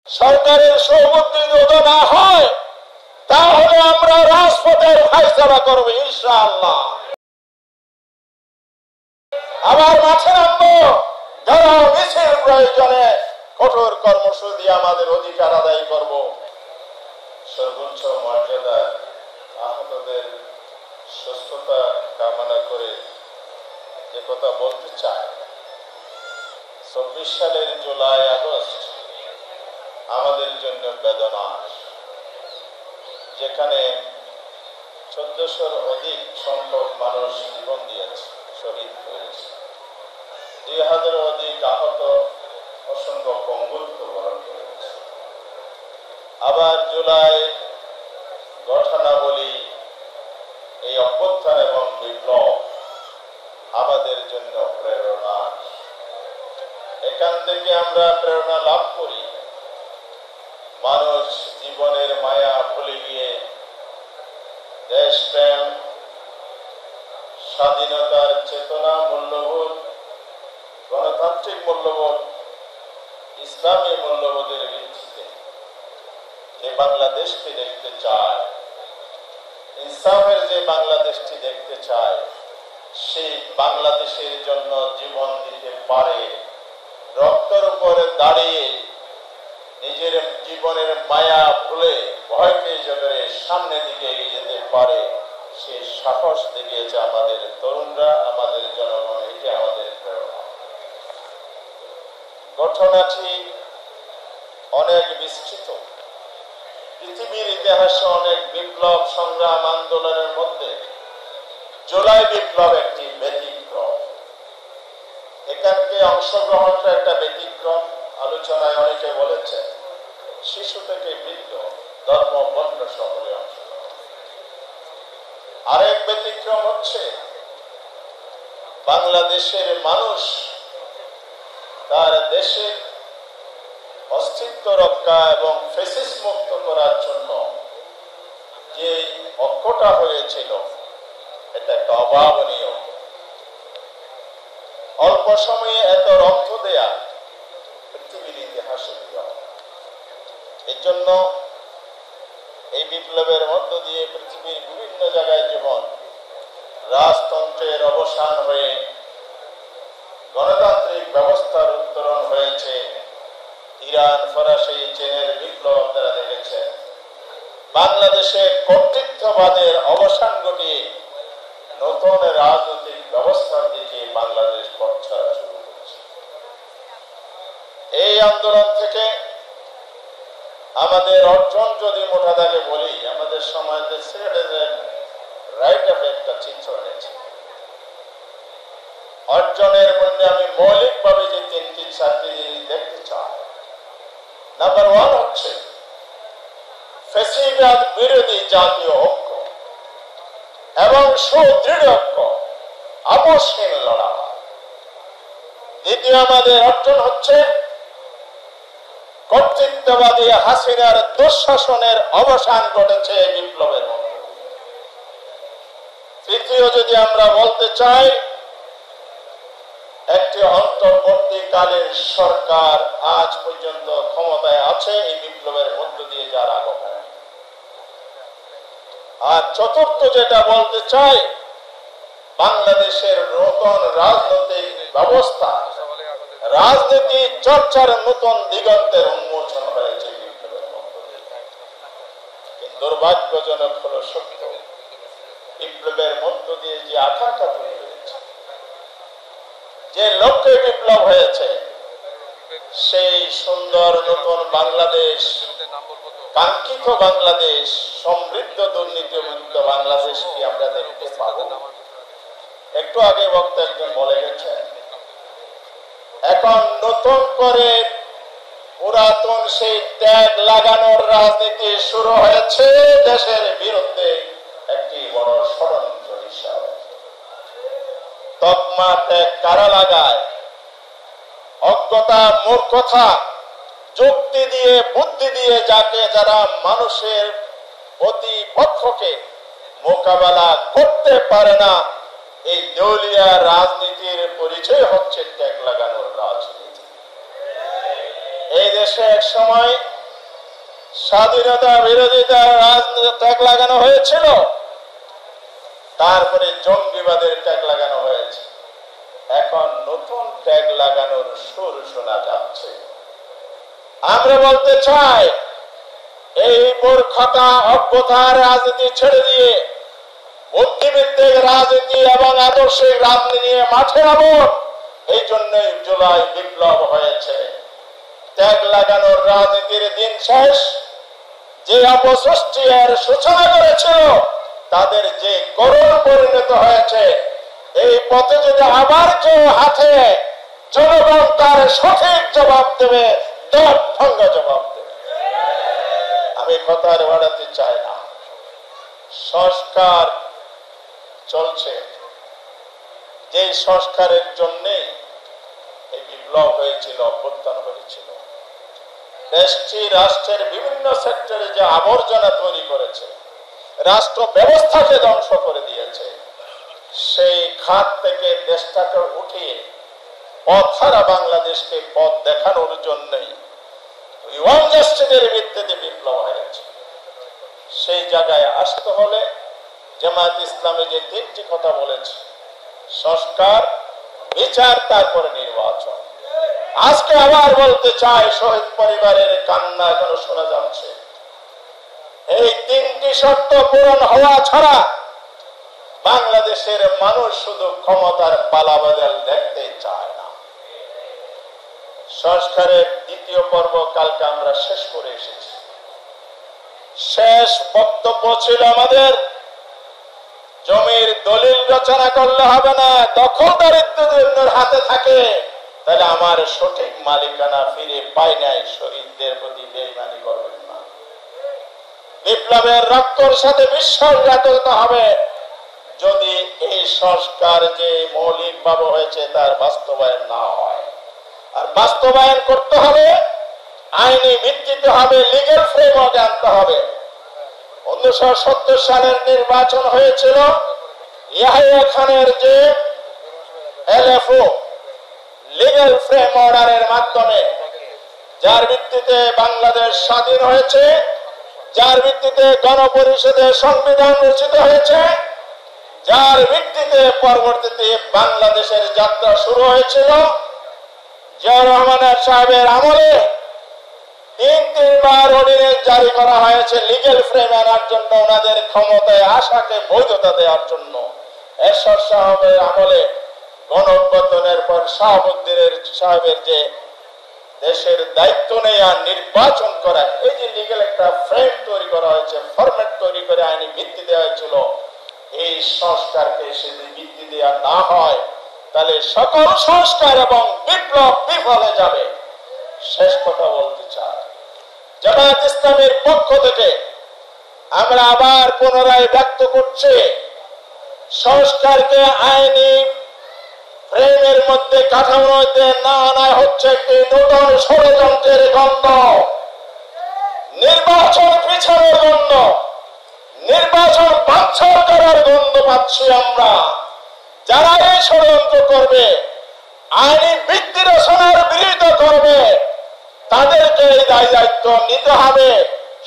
সরকারের সৌবুদ্ধি যদি না হয় তাহলে আমরা রাজপথের ফাইসলা করবো ইনশাআল্লাহ। আবার মাঠে নামবো, যারা মিছিল প্রয়োজনে কঠোর কর্মসূচি দিয়ে আমাদের অধিকার আদায় করব। সর্বোচ্চ মর্যাদা আহতদের সুস্থতা কামনা করে যে কথা বলতে চাই, 24 সালের জুলাই আগস্ট আমাদের জন্য বেদনা, যেখানে 1400-র অধিক সংখ্যক মানুষ জীবন দিয়েছে, শহীদ হয়েছে, 2000-এর অধিক আহত, অসংখ্য পঙ্গুত্ব বরণ করেছে। আবার জুলাই ঘটনাবলী, এই অভ্যুত্থান এবং বিপ্লব আমাদের জন্য প্রেরণা। এখান থেকে আমরা প্রেরণা লাভ করি, মানুষ জীবনের মায়া ভুলে গিয়ে দেশপ্রেম, স্বাধীনতার চেতনা, মূল্যবোধ, গণতান্ত্রিক মূল্যবোধ, ইসলামী মূল্যবোধের ভিত্তিতে যে বাংলাদেশকে দেখতে চায়, ইনসাফের যে বাংলাদেশটি দেখতে চায়, সেই বাংলাদেশের জন্য জীবন দিতে পারে, রক্তের উপরে দাঁড়িয়ে নিজের জীবনের মায়া ভুলে ভয়কে জেগে সামনে দিকে এগিয়ে যেতে পারে, সে সাহস দেখিয়েছে আমাদের তরুণরা, আমাদের জনগণ। এটি আমাদের প্রেরণা। ঘটনাটি অনেক বিস্তৃত, পৃথিবীর ইতিহাসে অনেক বিপ্লব সংগ্রাম আন্দোলনের মধ্যে জুলাই বিপ্লব একটি ব্যতিক্রম। এখানকে অংশগ্রহণটা একটা ব্যতিক্রম। আলোচনায় অনেকে বলেছে শিশু থেকে বৃদ্ধ, ধর্ম বর্ণ সকলে অংশগ্রহণ। আরেক ব্যতিক্রম হচ্ছে বাংলাদেশের মানুষ তার দেশের অস্তিত্ব রক্ষা এবং ফ্যাসিস্ট মুক্ত করার জন্য যে ঐক্যটা হয়েছিল, এটা একটা অভাবনীয়। অল্প সময়ে এত রক্ত দেয়া পৃথিবীর ইতিহাসে এই জন্য এই বিপ্লবের মধ্য দিয়ে পৃথিবীর বিভিন্ন জায়গায় যেমন রাজতন্ত্রের অবসান হয়ে গণতান্ত্রিক ব্যবস্থার উত্তরণ হয়েছে, ইরান, ফরাসি, চীনের বিপ্লব আপনারা দেখেছেন, বাংলাদেশে কর্তৃত্ববাদের অবসান ঘটিয়ে নতুন রাজনৈতিক ব্যবস্থার দিকে বাংলাদেশ পথ চলা শুরু করেছে। এই আন্দোলন থেকে আমাদের অর্জন যদি মোটা দাগে বলি, আমাদের সমাজের সিটিজেন রাইট অফ একটা চিত্র এনেছে। অর্জনের মধ্যে আমি মৌলিকভাবে যে 3-4টি জিনিস দেখতে চাই। নাম্বার 1 হচ্ছে ফ্যাসিবাদ বিরোধী জাতীয় ঐক্য এবং সুদৃঢ় ঐক্য, আপোষহীন লড়াই। দ্বিতীয় আমাদের অর্জন হচ্ছে কর্তৃত্ববাদী হাসিনার দুঃশাসনের অবসান ঘটেছে এই বিপ্লবের মধ্যে। তৃতীয় যদি আমরা বলতে চাই, একটি অন্তর্বর্তীকালীন সরকার আজ পর্যন্ত ক্ষমতায় আছে এই বিপ্লবের মধ্য দিয়ে যার আগমন। আর চতুর্থ যেটা বলতে চাই, বাংলাদেশের নতুন রাজনৈতিক ব্যবস্থা, রাজনীতি চর্চার নতুন দিগন্তের উন্মোচন হয়েছে বিপ্লবের মধ্য দিয়ে। কিন্তু দুর্ভাগ্যজনক হলো সত্য, বিপ্লবের মধ্য দিয়ে যে আকাঙ্ক্ষা তৈরি হয়েছে, যে লক্ষ্যে বিপ্লব হয়েছে, সেই সুন্দর নতুন বাংলাদেশ, কাঙ্ক্ষিত বাংলাদেশ, সমৃদ্ধ দুর্নীতিমুক্ত বাংলাদেশ কি আমরা দেখতে পাবো? একটু আগে বক্তা একজন বলে গেছেন, এখন নতুন করে পুরাতন সেই ট্যাগ লাগানোর রাজনীতি শুরু হয়েছে দেশের বিরুদ্ধে একটি বড় ষড়যন্ত্র হিসাবে। তকমা ট্যাগ কারা লাগায়? অজ্ঞতা, মূর্খতা, যুক্তি দিয়ে, বুদ্ধি দিয়ে যারা মানুষের প্রতিপক্ষকে মোকাবেলা করতে পারে না, এই দলীয় রাজনীতির পরিচয় হচ্ছে ট্যাগ লাগানোর রাজনীতি। এই দেশে এক সময় স্বাধীনতা বিরোধিতা রাজনীতি ট্যাগ লাগানো হয়েছিল, তারপরে জঙ্গিবাদের ট্যাগ লাগানো হয়েছে, এখন নতুন ট্যাগ লাগানোর সুর শোনা যাচ্ছে। আমরা বলতে চাই, এই মূর্খতা অজ্ঞতার রাজনীতি ছেড়ে দিয়ে বুদ্ধিভিত্তিক রাজনীতি এবং আদর্শিক রাজনীতি নিয়ে মাঠে নামো। এই জন্যই জুলাই বিপ্লব হয়েছে। ট্যাগ লাগানোর রাজনীতির দিন শেষ। যে অপসৃষ্টি এর সূচনা করেছিল তাদের যে করুণ পরিণত হয়েছে, এই পথে যদি আবার কেউ হাঁটে, জনগণ তার সঠিক জবাব দেবে, দৃঢ় জবাব দেবে। আমি কথা আর বাড়াতে চাই না। সংস্কার চলছে, যে সংস্কারের জন্যে এই বিপ্লব হয়েছিল, অভ্যুত্থান হয়েছিল। দেশটি রাষ্ট্রের বিভিন্ন সেক্টরে যে আবর্জনা তৈরি করেছে, রাষ্ট্র ব্যবস্থাকে ধ্বংস করে দিয়েছে, সেই খাত থেকে দেশটাকে উঠিয়ে পথহারা বাংলাদেশকে পথ দেখানোর জন্যই মসজিদের ভিত্তিতে বিপ্লব হয়েছে। সেই জায়গায় আসতে হলে জামায়াত ইসলামী যে তিনটি কথা বলেছে, সংস্কার, বিচার, তারপরে নির্বাচন। আজকে আবার বলতে চাই, শহীদ পরিবারের কান্না এখনো শোনা যাচ্ছে। এই তিনটি শর্ত পূরণ হওয়া ছাড়া বাংলাদেশের মানুষ শুধু ক্ষমতার পালাবদল দেখতে চায় না। সংস্কারের দ্বিতীয় পর্ব কালকে আমরা শেষ করে এসেছি। শেষ বক্তব্য ছিল আমাদের, জমির দলিল রচনা করলে হবে না। দখলদারিত্বের হাতে থাকে, তাহলে আমার সঠিক মালিকানা ফিরে পাই নাই, শহীদদের প্রতি বেঈমানি করবেন না। বিপ্লবের রক্তের সাথে বিশ্বাসঘাতকতা হবে যদি এই সংস্কার যে মৌলিকভাবে হয়েছে তার বাস্তবায়ন না হয়। আর বাস্তবায়ন করতে হবে, আইনি ভিত্তিতে হবে, লিগ্যাল ফ্রেমওয়ার্ক আনতে হবে। 1970 সালের নির্বাচন হয়েছিল ইয়াহিয়া খানের যে এলএফও লিগ্যাল ফ্রেম অর্ডারের মাধ্যমে, যার ভিত্তিতে বাংলাদেশ স্বাধীন হয়েছে, যার ভিত্তিতে গণপরিষদের সংবিধান রচিত হয়েছে, যার ভিত্তিতে পরবর্তীতে বাংলাদেশের যাত্রা শুরু হয়েছিল। জিয়াউর রহমান সাহেবের আমলে তিনবার অর্ডিন্যান্স জারি করা হয়েছে লিগ্যাল ফ্রেম আনার জন্য, ওনাদের ক্ষমতায় আশাকে বৈধতা দেওয়ার জন্য। এরশাদ সাহেবের আমলে গণঅভ্যুত্থানের পর শাহাবুদ্দিনের সাহেবের যে দেশের দায়িত্ব নেয়া, নির্বাচন করা, এই যে লিগ্যাল একটা ফ্রেম তৈরি করা হয়েছে, ফরম্যাট তৈরি করে আইনি ভিত্তি দেওয়া হয়েছিল, এই সংস্কারকে যদি ভিত্তি দেওয়া না হয় তাহলে সকল সংস্কার এবং বিপ্লব বিফলে যাবে। শেষ কথা বলতে চাই, জামায়াত ইসলামের পক্ষ থেকে আমরা আবার পুনরায় ব্যক্ত করছি, সংস্কারকে আইনি ফ্রেমের মধ্যে, কাঠামোতে না আনা হচ্ছে একটি নতুন ষড়যন্ত্রের গন্ধ, নির্বাচন পিছানোর গন্ধ, নির্বাচন বাছাই করার গন্ধ পাচ্ছি আমরা। যারা এই ষড়যন্ত্র করবে, আইনি ভিত্তি রচনার বিরোধিতা করবে, তাদেরকে এই দায় দায়িত্ব নিতে হবে।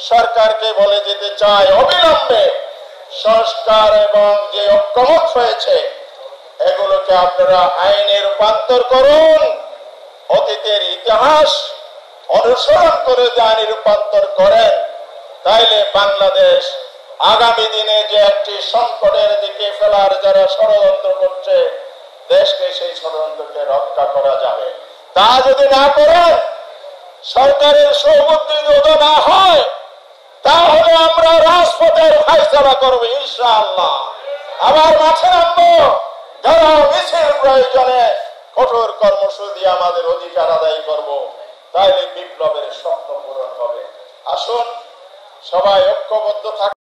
সরকারকে বলে যেতে চাই, অবিলম্বে সংস্কার এবং যে ঐক্যমত হয়েছে এগুলোকে আপনারা আইনে রূপান্তর করুন। অতীতের ইতিহাস অনুসরণ করে যে আইনে রূপান্তর করেন, তাইলে বাংলাদেশ আগামী দিনে যে একটি সংকটের দিকে ফেলার যারা ষড়যন্ত্র করছে, দেশকে সেই ষড়যন্ত্রকে রক্ষা করা যাবে। তা যদি না করেন, সরকারের সৌবুদ্ধি যদি না হয়, তাহলে আমরা রাজপথের ফায়সালা করবো ইনশাআল্লাহ। আবার মাঠে নামবো, যারা মিছিল প্রয়োজনে কঠোর কর্মসূচি আমাদের অধিকার আদায় করব, তাহলে বিপ্লবের স্বপ্ন পূরণ হবে। আসুন সবাই ঐক্যবদ্ধ থাকুন।